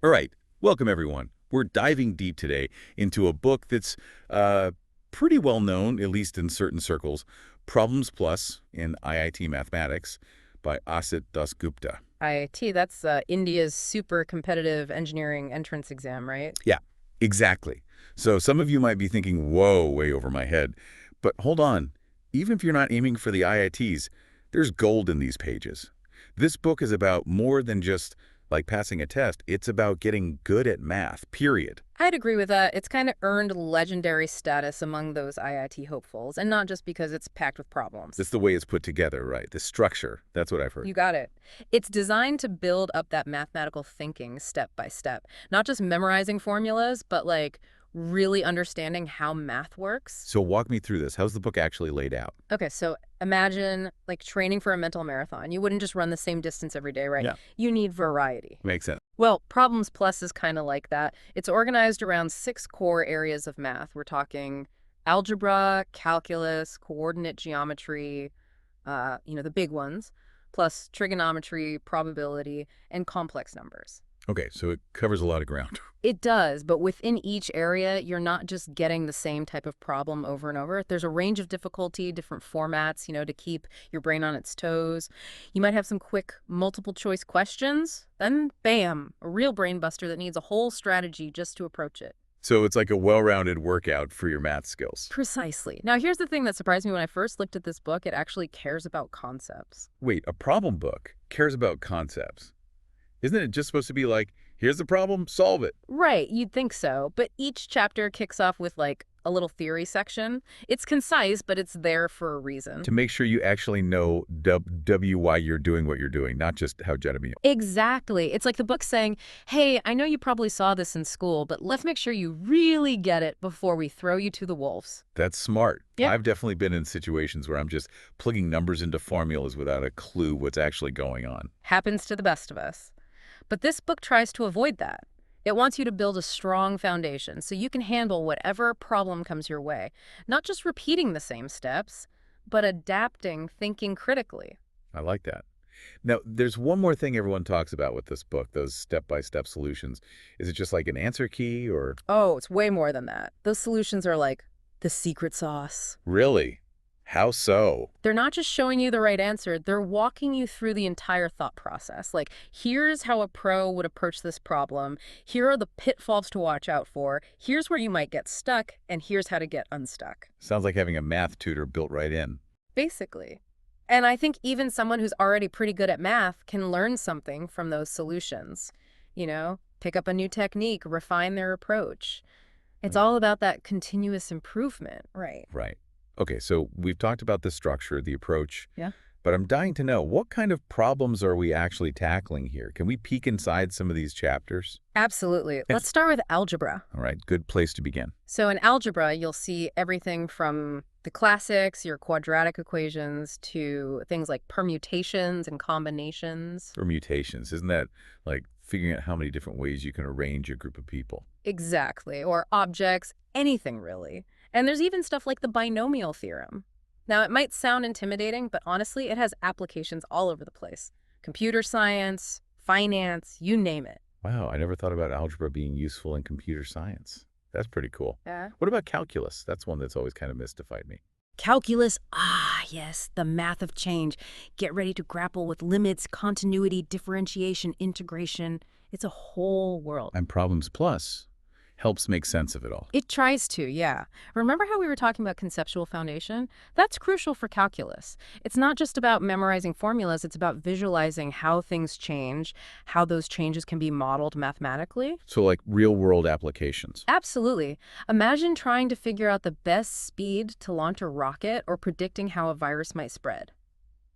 All right, welcome everyone. We're diving deep today into a book that's pretty well known, at least in certain circles, Problems Plus in IIT Mathematics by Asit Das Gupta. IIT, that's India's super competitive engineering entrance exam, right? Yeah, exactly. So some of you might be thinking, whoa, way over my head. But hold on, even if you're not aiming for the IITs, there's gold in these pages. This book is about more than just like passing a test. It's about getting good at math, period. I'd agree with that. It's kind of earned legendary status among those IIT hopefuls, and not just because it's packed with problems. That's the way it's put together, right? The structure, that's what I've heard. You got it. It's designed to build up that mathematical thinking step by step, not just memorizing formulas, but like really understanding how math works. So walk me through this. How's the book actually laid out? Okay, so imagine like training for a mental marathon. You wouldn't just run the same distance every day, right? Yeah. You need variety. Makes sense. Well, Problems Plus is kind of like that. It's organized around 6 core areas of math. We're talking algebra, calculus, coordinate geometry, the big ones, plus trigonometry, probability, and complex numbers. Okay, so it covers a lot of ground. It does, but within each area, you're not just getting the same type of problem over and over. There's a range of difficulty, different formats, to keep your brain on its toes. You might have some quick multiple choice questions, then bam, a real brain buster that needs a whole strategy just to approach it. So it's like a well-rounded workout for your math skills. Precisely. Now, here's the thing that surprised me when I first looked at this book. It actually cares about concepts. Wait, a problem book cares about concepts. Isn't it just supposed to be like, here's the problem, solve it? Right, you'd think so. But each chapter kicks off with like a little theory section. It's concise, but it's there for a reason. To make sure you actually know why you're doing what you're doing, not just how Jeremy. Exactly. It's like the book saying, hey, I know you probably saw this in school, but let's make sure you really get it before we throw you to the wolves. That's smart. Yeah. I've definitely been in situations where I'm just plugging numbers into formulas without a clue what's actually going on. Happens to the best of us. But this book tries to avoid that. It wants you to build a strong foundation so you can handle whatever problem comes your way, not just repeating the same steps, but adapting, thinking critically. I like that. Now, there's one more thing everyone talks about with this book, those step-by-step solutions. Is it just like an answer key or? Oh, it's way more than that. Those solutions are like the secret sauce. Really? How so? They're not just showing you the right answer, they're walking you through the entire thought process. Like, here's how a pro would approach this problem, here are the pitfalls to watch out for, here's where you might get stuck, and here's how to get unstuck. Sounds like having a math tutor built right in. Basically. And I think even someone who's already pretty good at math can learn something from those solutions. Pick up a new technique, refine their approach. It's all about that continuous improvement, right? Right. Okay, so we've talked about the structure, the approach. Yeah. But I'm dying to know, what kind of problems are we actually tackling here? Can we peek inside some of these chapters? Absolutely. Let's start with algebra. All right, good place to begin. So in algebra, you'll see everything from the classics, your quadratic equations, to things like permutations and combinations. Permutations, isn't that like figuring out how many different ways you can arrange a group of people? Exactly. Or objects, anything really. And there's even stuff like the binomial theorem. Now, it might sound intimidating, but honestly, it has applications all over the place. Computer science, finance, you name it. Wow, I never thought about algebra being useful in computer science. That's pretty cool. Yeah. What about calculus? That's one that's always kind of mystified me. Calculus, yes, the math of change. Get ready to grapple with limits, continuity, differentiation, integration. It's a whole world. And Problems Plus helps make sense of it all. It tries to, yeah. Remember how we were talking about conceptual foundation? That's crucial for calculus. It's not just about memorizing formulas, it's about visualizing how things change, how those changes can be modeled mathematically. So like real-world applications. Absolutely. Imagine trying to figure out the best speed to launch a rocket or predicting how a virus might spread.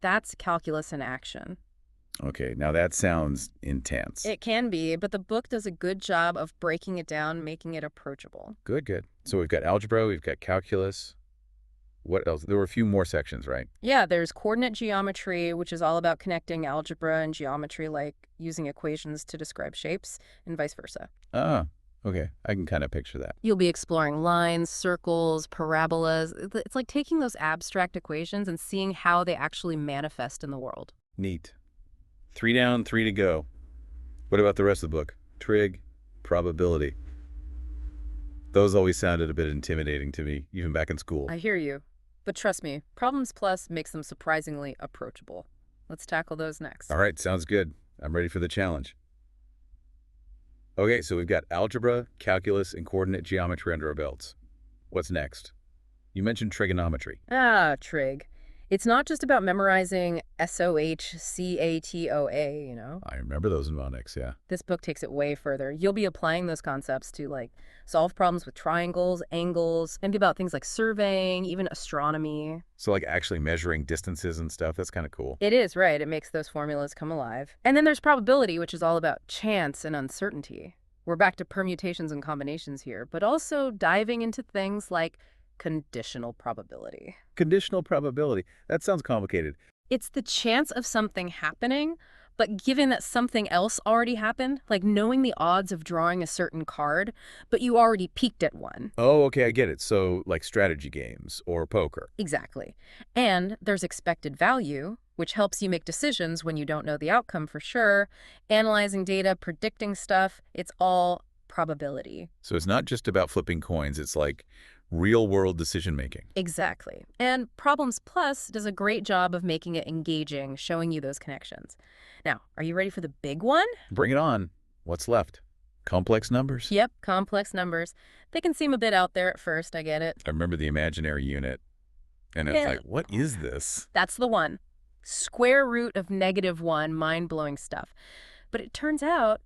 That's calculus in action. Okay, now that sounds intense. It can be, but the book does a good job of breaking it down, making it approachable. Good. So we've got algebra, we've got calculus. What else? There were a few more sections, right? Yeah, there's coordinate geometry, which is all about connecting algebra and geometry, like using equations to describe shapes, and vice versa. Ah, okay. I can kind of picture that. You'll be exploring lines, circles, parabolas. It's like taking those abstract equations and seeing how they actually manifest in the world. Neat. 3 down, 3 to go. What about the rest of the book? Trig, probability. Those always sounded a bit intimidating to me, even back in school. I hear you. But trust me, Problems Plus makes them surprisingly approachable. Let's tackle those next. All right, sounds good. I'm ready for the challenge. Okay, so we've got algebra, calculus, and coordinate geometry under our belts. What's next? You mentioned trigonometry. Trig. It's not just about memorizing SOHCATOA, you know? I remember those mnemonics, yeah. This book takes it way further. You'll be applying those concepts to, like, solve problems with triangles, angles, maybe about things like surveying, even astronomy. So like actually measuring distances and stuff, that's kind of cool. It is, right. It makes those formulas come alive. And then there's probability, which is all about chance and uncertainty. We're back to permutations and combinations here, but also diving into things like conditional probability. Conditional probability. That sounds complicated. It's the chance of something happening, but given that something else already happened, like knowing the odds of drawing a certain card, but you already peeked at one. Oh, okay, I get it. So like strategy games or poker. Exactly. And there's expected value, which helps you make decisions when you don't know the outcome for sure. Analyzing data, predicting stuff, it's all probability. So it's not just about flipping coins. It's like real-world decision-making. Exactly. And Problems Plus does a great job of making it engaging, showing you those connections. Now, are you ready for the big one? Bring it on. What's left? Complex numbers? Yep, complex numbers. They can seem a bit out there at first, I get it. I remember the imaginary unit. And it's like, what is this? That's the one. Square root of -1, mind-blowing stuff. But it turns out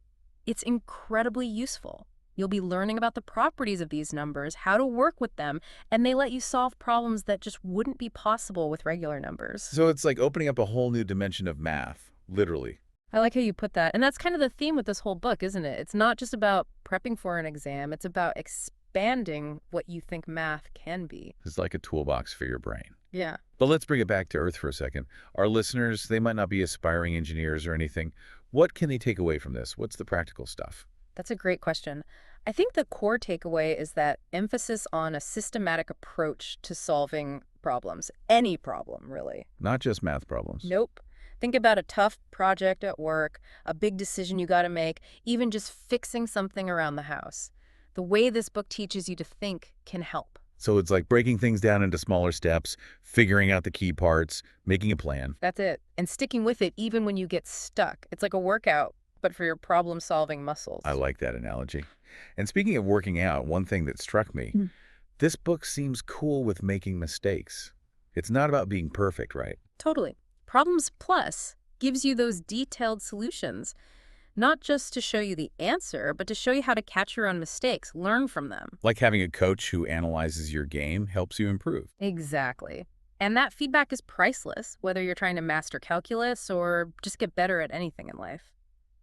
it's incredibly useful. You'll be learning about the properties of these numbers, how to work with them, and they let you solve problems that just wouldn't be possible with regular numbers. So it's like opening up a whole new dimension of math, literally. I like how you put that. And that's kind of the theme with this whole book, isn't it? It's not just about prepping for an exam. It's about expanding what you think math can be. It's like a toolbox for your brain. Yeah. But let's bring it back to earth for a second. Our listeners, they might not be aspiring engineers or anything. What can they take away from this? What's the practical stuff? That's a great question. I think the core takeaway is that emphasis on a systematic approach to solving problems. Any problem, really. Not just math problems. Nope. Think about a tough project at work, a big decision you got to make, even just fixing something around the house. The way this book teaches you to think can help. So it's like breaking things down into smaller steps, figuring out the key parts, making a plan. That's it. And sticking with it even when you get stuck. It's like a workout, but for your problem-solving muscles. I like that analogy. And speaking of working out, one thing that struck me, this book seems cool with making mistakes. It's not about being perfect, right? Totally. Problems Plus gives you those detailed solutions, not just to show you the answer, but to show you how to catch your own mistakes, learn from them. Like having a coach who analyzes your game helps you improve. Exactly. And that feedback is priceless, whether you're trying to master calculus or just get better at anything in life.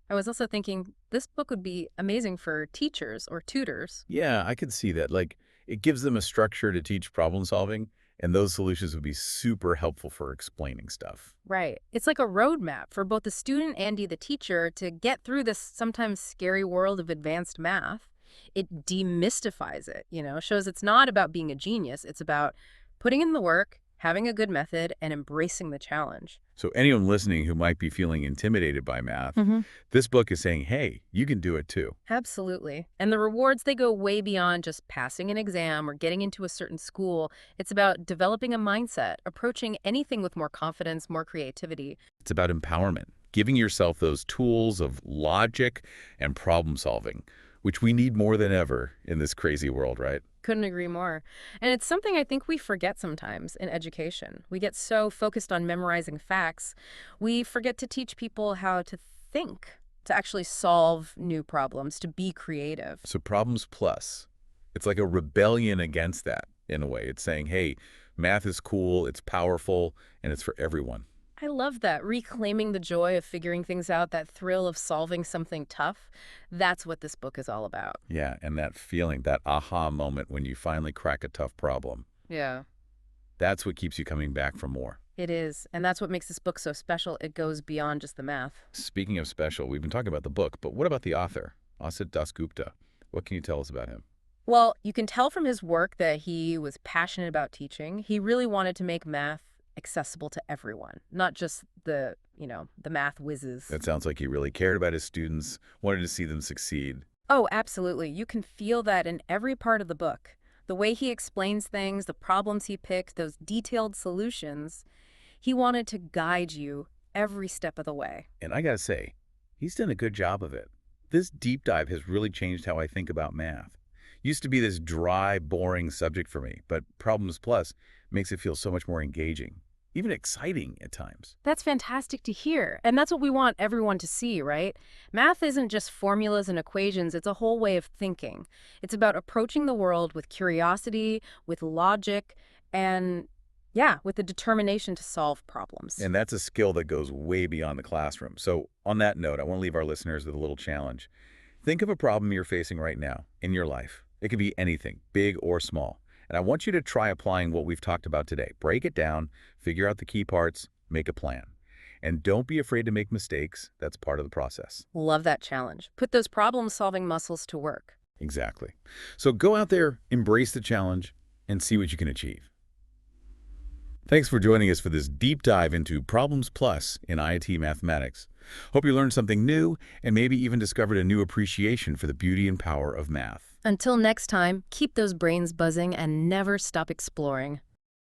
I was also thinking this book would be amazing for teachers or tutors. Yeah, I could see that. Like, it gives them a structure to teach problem solving, and those solutions would be super helpful for explaining stuff. Right. It's like a roadmap for both the student and the teacher to get through this sometimes scary world of advanced math. It demystifies it, shows it's not about being a genius. It's about putting in the work, having a good method, and embracing the challenge. So anyone listening who might be feeling intimidated by math, this book is saying, hey, you can do it too. Absolutely. And the rewards, they go way beyond just passing an exam or getting into a certain school. It's about developing a mindset, approaching anything with more confidence, more creativity. It's about empowerment, giving yourself those tools of logic and problem solving, which we need more than ever in this crazy world, right? Couldn't agree more. And it's something I think we forget sometimes in education. We get so focused on memorizing facts, we forget to teach people how to think, to actually solve new problems, to be creative. So Problems Plus, it's like a rebellion against that in a way. It's saying, hey, math is cool, it's powerful, and it's for everyone. I love that. Reclaiming the joy of figuring things out, that thrill of solving something tough. That's what this book is all about. Yeah, and that feeling, that aha moment when you finally crack a tough problem. Yeah. That's what keeps you coming back for more. It is. And that's what makes this book so special. It goes beyond just the math. Speaking of special, we've been talking about the book, but what about the author, Asit Das Gupta? What can you tell us about him? Well, you can tell from his work that he was passionate about teaching. He really wanted to make math accessible to everyone, not just the math whizzes. That sounds like he really cared about his students, wanted to see them succeed. Oh, absolutely. You can feel that in every part of the book. The way he explains things, the problems he picked, those detailed solutions, he wanted to guide you every step of the way. And I gotta say, he's done a good job of it. This deep dive has really changed how I think about math. Used to be this dry, boring subject for me, but Problems Plus makes it feel so much more engaging, even exciting at times. That's fantastic to hear. And that's what we want everyone to see, right? Math isn't just formulas and equations, it's a whole way of thinking. It's about approaching the world with curiosity, with logic, and yeah, with the determination to solve problems. And that's a skill that goes way beyond the classroom. So on that note, I want to leave our listeners with a little challenge. Think of a problem you're facing right now in your life. It could be anything, big or small. And I want you to try applying what we've talked about today. Break it down, figure out the key parts, make a plan. And don't be afraid to make mistakes. That's part of the process. Love that challenge. Put those problem-solving muscles to work. Exactly. So go out there, embrace the challenge, and see what you can achieve. Thanks for joining us for this deep dive into Problems Plus in IIT Mathematics. Hope you learned something new and maybe even discovered a new appreciation for the beauty and power of math. Until next time, keep those brains buzzing and never stop exploring.